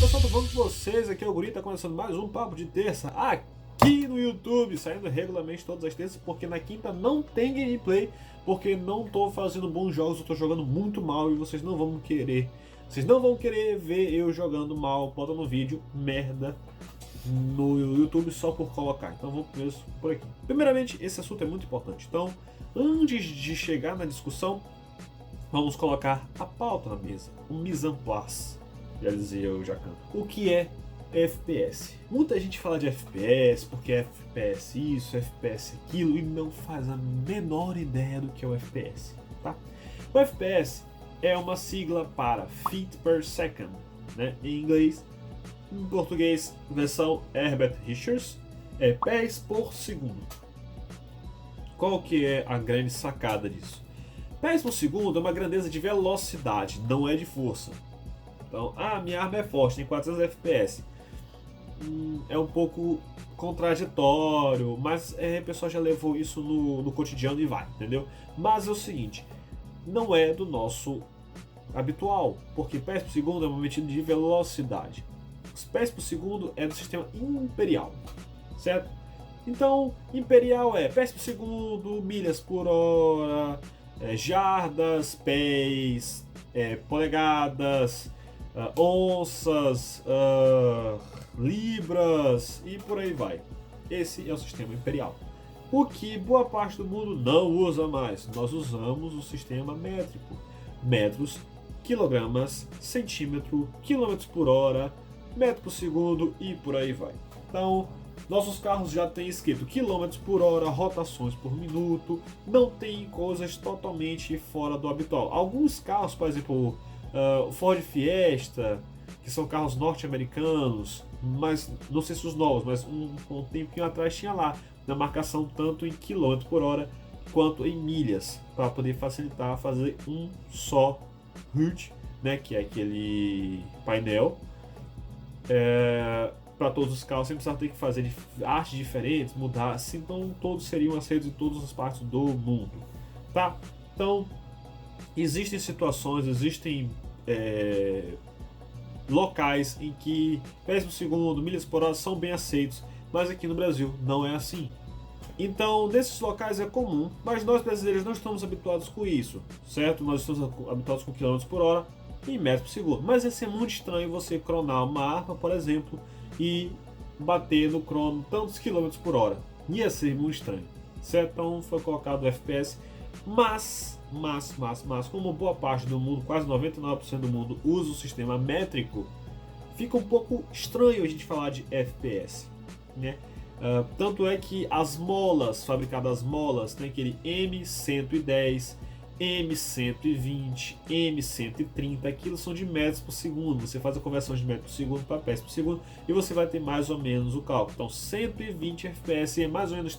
pessoal, tudo bom com vocês? Aqui é o Guri, tá começando mais um Papo de Terça aqui no YouTube, saindo regularmente todas as terças, porque na quinta não tem gameplay, porque não tô fazendo bons jogos, eu tô jogando muito mal e vocês não vão querer. Vocês não vão querer ver eu jogando mal, bota no vídeo, merda, no YouTube só por colocar. Então vamos começar por aqui. Primeiramente, esse assunto é muito importante. Então, antes de chegar na discussão, vamos colocar a pauta na mesa, o mise en place, já dizia o Jacan. O que é FPS? Muita gente fala de FPS porque é FPS isso, FPS aquilo e não faz a menor ideia do que é o FPS, tá? O FPS é uma sigla para Feet per Second, né? Em inglês. Em português, versão Herbert Richards, é pés por segundo. Qual que é a grande sacada disso? Pés por segundo é uma grandeza de velocidade, não é de força. Então, minha arma é forte, tem 400 FPS. É um pouco contraditório, mas o pessoal já levou isso no cotidiano e vai, entendeu? Mas é o seguinte, não é do nosso habitual, porque pés por segundo é uma medida de velocidade. Os pés por segundo é do sistema imperial, certo? Então, imperial é pés por segundo, milhas por hora, jardas, pés, polegadas, onças, libras e por aí vai. Esse é o sistema imperial. O que boa parte do mundo não usa mais. Nós usamos o sistema métrico. Metros, quilogramas, centímetro, quilômetros por hora, metro por segundo e por aí vai. Então, nossos carros já têm escrito quilômetros por hora, rotações por minuto, não tem coisas totalmente fora do habitual. Alguns carros, por exemplo, o Ford Fiesta, que são carros norte-americanos, mas não sei se os novos, mas um tempinho atrás tinha lá na marcação tanto em quilômetros por hora quanto em milhas, para poder facilitar fazer um só HUD, né, que é aquele painel. Para todos os carros, sem precisar ter que fazer artes diferentes, mudar, assim, então todos seriam aceitos em todas as partes do mundo, tá? Então, existem situações, existem locais em que pés por segundo, milhas por hora são bem aceitos, mas aqui no Brasil não é assim. Então, nesses locais é comum, mas nós brasileiros não estamos habituados com isso, certo? Nós estamos habituados com quilômetros por hora em metros por segundo. Mas ia ser muito estranho você cronar uma arma, por exemplo, e bater no crono tantos quilômetros por hora. Ia ser muito estranho, certo? Então foi colocado o FPS, mas, como boa parte do mundo, quase 99% do mundo, usa o sistema métrico, fica um pouco estranho a gente falar de FPS, né? Tanto é que as molas, fabricadas molas, tem aquele M110, M120, M130, aquilo são de metros por segundo. Você faz a conversão de metros por segundo para pés por segundo e você vai ter mais ou menos o cálculo. Então 120 FPS é mais ou menos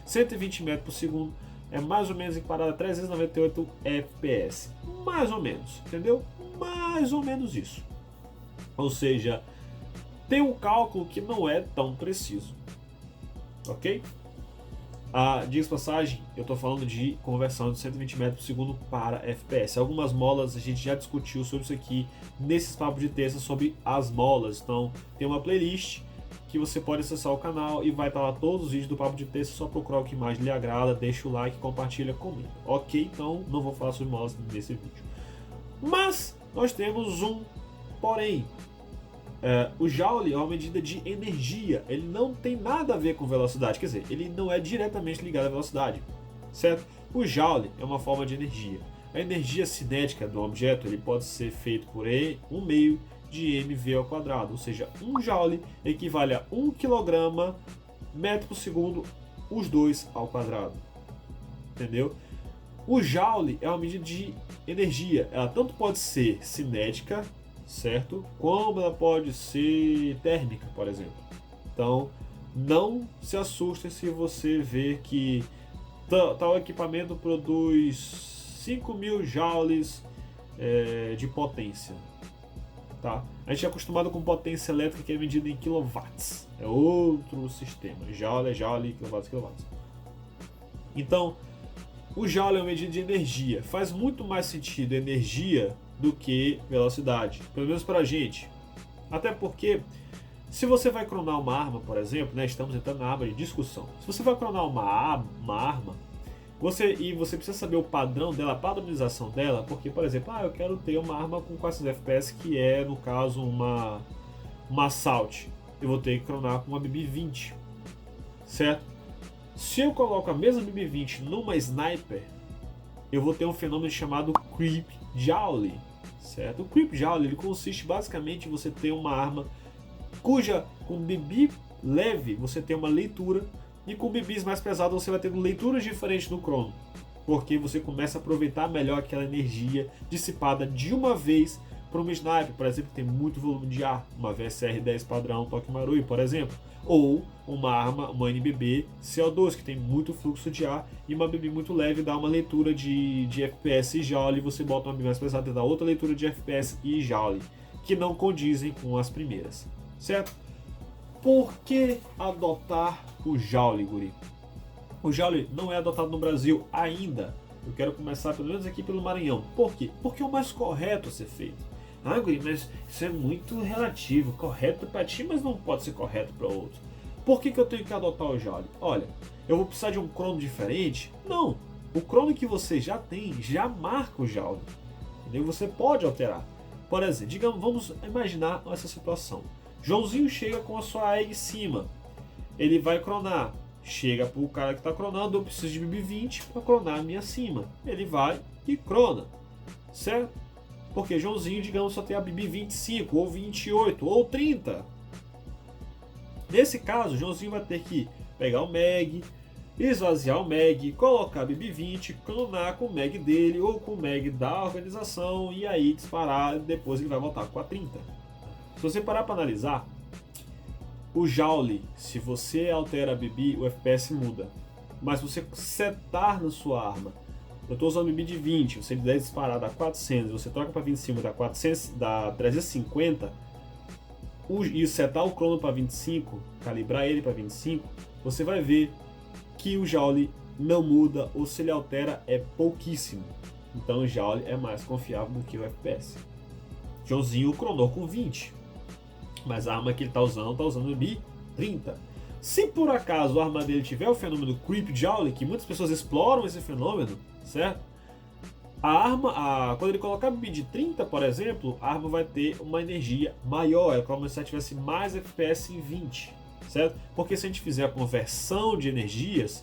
120 metros por segundo é mais ou menos equiparado a 398 FPS. Mais ou menos, entendeu? Mais ou menos isso. Ou seja, tem um cálculo que não é tão preciso, ok? Diga-se passagem, eu estou falando de conversão de 120 metros por segundo para FPS. Algumas molas a gente já discutiu sobre isso aqui nesses papos de terça sobre as molas. Então tem uma playlist que você pode acessar o canal e vai estar lá todos os vídeos do papo de terça. Só procurar o que mais lhe agrada, deixa o like, compartilha, comenta. Ok? Então não vou falar sobre molas nesse vídeo. Mas nós temos um porém. O Joule é uma medida de energia, ele não tem nada a ver com velocidade, quer dizer, ele não é diretamente ligado à velocidade, certo? O Joule é uma forma de energia. A energia cinética do objeto ele pode ser feito por um meio de mv ao quadrado, ou seja, 1 Joule equivale a 1 kg metro por segundo, os dois ao quadrado, entendeu? O Joule é uma medida de energia, ela tanto pode ser cinética, certo? Como ela pode ser térmica, por exemplo. Então, não se assustem se você ver que tal equipamento produz 5.000 joules de potência, tá? A gente é acostumado com potência elétrica que é medida em quilowatts. É outro sistema. Joule é joule, quilowatts, quilowatts. Então, o joule é uma medida de energia. Faz muito mais sentido energia do que velocidade. Pelo menos pra gente. Até porque, se você vai cronar uma arma, por exemplo, né, estamos entrando na aba de discussão. Se você vai cronar uma arma, você precisa saber o padrão dela, a padronização dela, porque, por exemplo, eu quero ter uma arma com 400 FPS que é, no caso, uma Assault. Eu vou ter que cronar com uma BB-20, certo? Se eu coloco a mesma BB-20 numa Sniper, eu vou ter um fenômeno chamado Creep Jowly, certo? O Creep Jowly ele consiste basicamente em você ter uma arma cuja com BB leve você tem uma leitura e com BBs mais pesados você vai ter leituras diferentes no crono, porque você começa a aproveitar melhor aquela energia dissipada de uma vez para uma sniper, por exemplo, que tem muito volume de ar, uma VSR-10 padrão Toque Marui, por exemplo, ou uma arma, uma NBB CO2 que tem muito fluxo de ar e uma BB muito leve dá uma leitura de FPS e Joule, você bota uma BB mais pesada e dá outra leitura de FPS e Joule, que não condizem com as primeiras, certo? Por que adotar o Joule, guri? O Joule não é adotado no Brasil ainda. Eu quero começar pelo menos aqui pelo Maranhão. Por quê? Porque é o mais correto a ser feito. Guri, mas isso é muito relativo. Correto para ti, mas não pode ser correto para outro. Por que eu tenho que adotar o Joule? Olha, eu vou precisar de um crono diferente? Não. O crono que você já tem já marca o Joule. Entendeu? Você pode alterar. Por exemplo, digamos, vamos imaginar essa situação. Joãozinho chega com a sua egg em cima. Ele vai cronar. Chega pro cara que está cronando, eu preciso de BB-20 para cronar a minha cima. Ele vai e crona. Certo? Porque Joãozinho, digamos, só tem a BB-25, ou 28, ou 30. Nesse caso, Joãozinho vai ter que pegar o mag, esvaziar o mag, colocar a BB-20, cronar com o mag dele, ou com o mag da organização, e aí disparar, depois ele vai voltar com a 30. Se você parar para analisar, o Joule, se você altera a BB, o FPS muda. Mas se você setar na sua arma, eu estou usando BB de 20, você deve disparar dá 400, você troca para 25, dá 400, dá 350, e setar o crono para 25, calibrar ele para 25, você vai ver que o Joule não muda, ou se ele altera é pouquíssimo. Então o Joule é mais confiável do que o FPS. Joãozinho cronou com 20. Mas a arma que ele está usando BB 30. Se por acaso a arma dele tiver o fenômeno Creep Joule, que muitas pessoas exploram esse fenômeno, certo? A arma, quando ele colocar BB de 30, por exemplo, a arma vai ter uma energia maior, é como se ela tivesse mais FPS em 20, certo? Porque se a gente fizer a conversão de energias,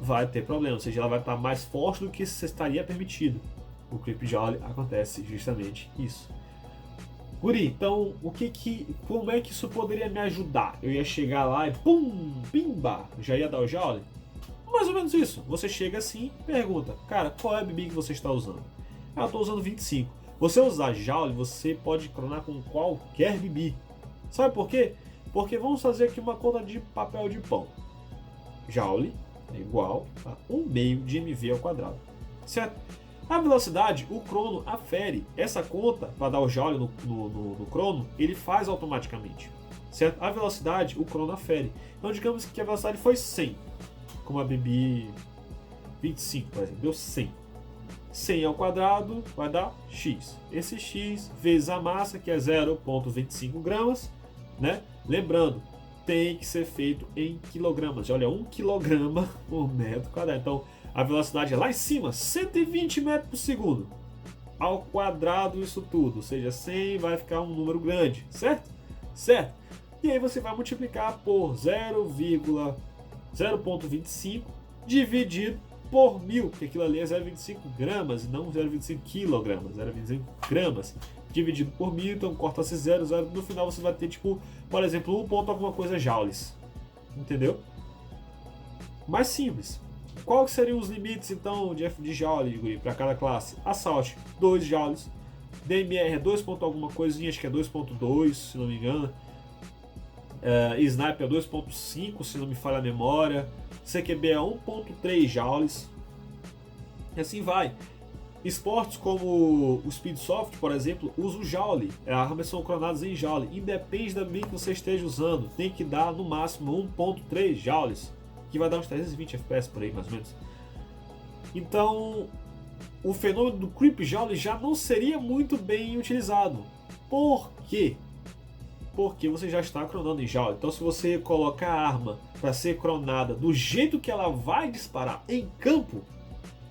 vai ter problema, ou seja, ela vai estar mais forte do que estaria permitido. O Creep Joule acontece justamente isso. Guri, então, como é que isso poderia me ajudar? Eu ia chegar lá e pum, pimba, já ia dar o Joule? Mais ou menos isso. Você chega assim e pergunta, cara, qual é a BB que você está usando? Eu estou usando 25. Você usar Joule, você pode cronar com qualquer BB. Sabe por quê? Porque vamos fazer aqui uma conta de papel de pão. Joule é igual a 1/2 de MV ao quadrado, certo? A velocidade, o crono afere. Essa conta, para dar o Joule no crono, ele faz automaticamente, certo? A velocidade, o crono afere. Então digamos que a velocidade foi 100, como a BB 25, por exemplo, deu 100. 100 ao quadrado vai dar x. Esse x vezes a massa, que é 0,25 gramas, né? Lembrando, tem que ser feito em quilogramas. Olha, 1 quilograma por metro quadrado. Então, a velocidade é lá em cima, 120 metros por segundo. Ao quadrado isso tudo, ou seja, 100 vai ficar um número grande, certo? Certo. E aí você vai multiplicar por 0,25 dividido por 1000, porque aquilo ali é 0,25 gramas e não 0,25 quilogramas, 0,25 gramas dividido por 1000, então corta-se 0, no final você vai ter, tipo, por exemplo, 1 ponto alguma coisa joules, entendeu? Mais simples. Qual que seriam os limites então de Joule para cada classe? Assault 2 joules, DMR é 2 ponto alguma coisinha, acho que é 2.2 se não me engano, Sniper é 2.5 se não me falha a memória, CQB é 1.3 joules, e assim vai. Esportes como o Speedsoft, por exemplo, usa o Joule, as armas são cronadas em Joule, independe da BB que você esteja usando, tem que dar no máximo 1.3 joules, que vai dar uns 320 FPS por aí, mais ou menos. Então, o fenômeno do Creep Joule já não seria muito bem utilizado. Por quê? porque você já está cronando em Joule. Então, se você coloca a arma para ser cronada do jeito que ela vai disparar em campo,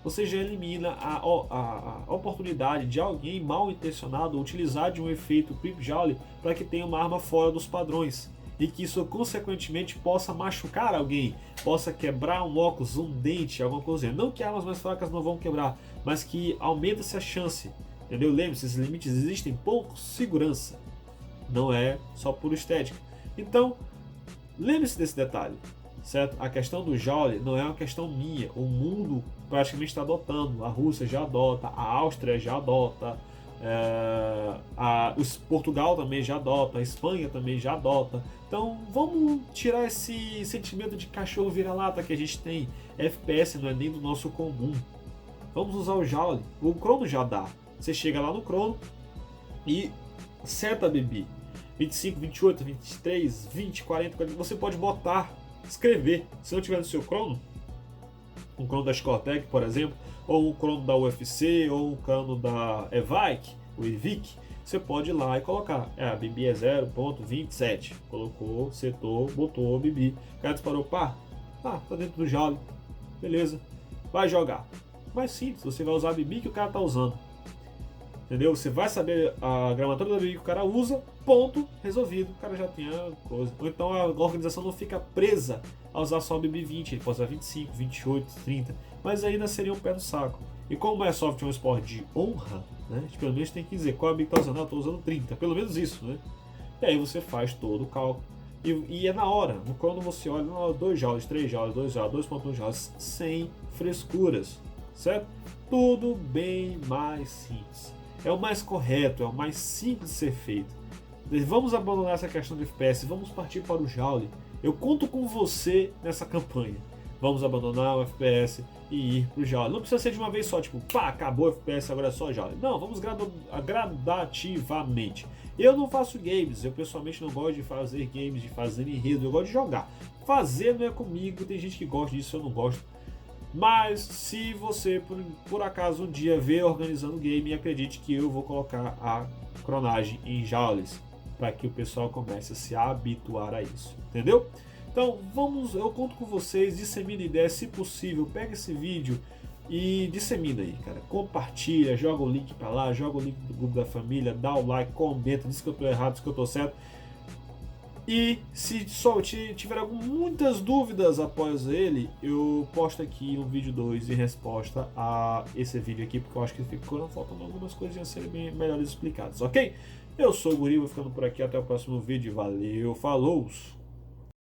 você já elimina a oportunidade de alguém mal intencionado utilizar de um efeito Creep Joule para que tenha uma arma fora dos padrões. E que isso consequentemente possa machucar alguém, possa quebrar um óculos, um dente, alguma coisa. Não que armas mais fracas não vão quebrar, mas que aumenta-se a chance. Entendeu? Lembre-se, esses limites existem por segurança, não é só por estética. Então, lembre-se desse detalhe, certo? A questão do Joule não é uma questão minha, o mundo praticamente está adotando, a Rússia já adota, a Áustria já adota, Portugal também já adota, a Espanha também já adota. Então vamos tirar esse sentimento de cachorro vira-lata que a gente tem. FPS não é nem do nosso comum. Vamos usar o Joule. O Crono já dá. Você chega lá no Crono e seta a BB 25, 28, 23, 20, 40, 40. Você pode botar, escrever. Se não tiver no seu Crono, um Crono da Scortec, por exemplo, ou um Crono da UFC, ou um Crono da Evic, o Evic, você pode ir lá e colocar. A BB é 0.27. Colocou, setou, botou a BB. O cara disparou, pá, tá dentro do Joule. Beleza. Vai jogar. Mais simples, você vai usar a BB que o cara tá usando. Entendeu? Você vai saber a gramatura da BB que o cara usa, ponto, resolvido. O cara já tem a coisa. Ou então a organização não fica presa a usar só a BB 20, ele pode usar 25, 28, 30, mas ainda seria um pé no saco. E como o Airsoft é um esporte de honra, né, a gente pelo menos tem que dizer qual a BB que tá usando. Eu tô usando 30, pelo menos isso, né? E aí você faz todo o cálculo. E é na hora, quando você olha, 2 joules, 3 joules, 2 joules, 2.1 joules, sem frescuras, certo? Tudo bem mais simples. É o mais correto, é o mais simples de ser feito. Vamos abandonar essa questão de FPS, vamos partir para o Joule. Eu conto com você nessa campanha. Vamos abandonar o FPS e ir para o Joule. Não precisa ser de uma vez só, tipo, pá, acabou o FPS, agora é só Joule. Não, vamos gradativamente. Eu não faço games, eu pessoalmente não gosto de fazer games, de fazer enredo, eu gosto de jogar. Fazer não é comigo, tem gente que gosta disso, eu não gosto. Mas se você por acaso um dia ver organizando o game, acredite que eu vou colocar a cronagem em joules para que o pessoal comece a se habituar a isso, entendeu? Então eu conto com vocês, dissemina ideia, se possível, pega esse vídeo e dissemina aí, cara, compartilha, joga o link para lá, joga o link do grupo da família, dá o like, comenta, diz que eu tô errado, diz que eu tô certo. E se tiver muitas dúvidas após ele, eu posto aqui um vídeo 2 em resposta a esse vídeo aqui, porque eu acho que ficou faltando algumas coisinhas a serem bem melhores explicadas, ok? Eu sou o Guri, vou ficando por aqui, até o próximo vídeo, valeu, falou!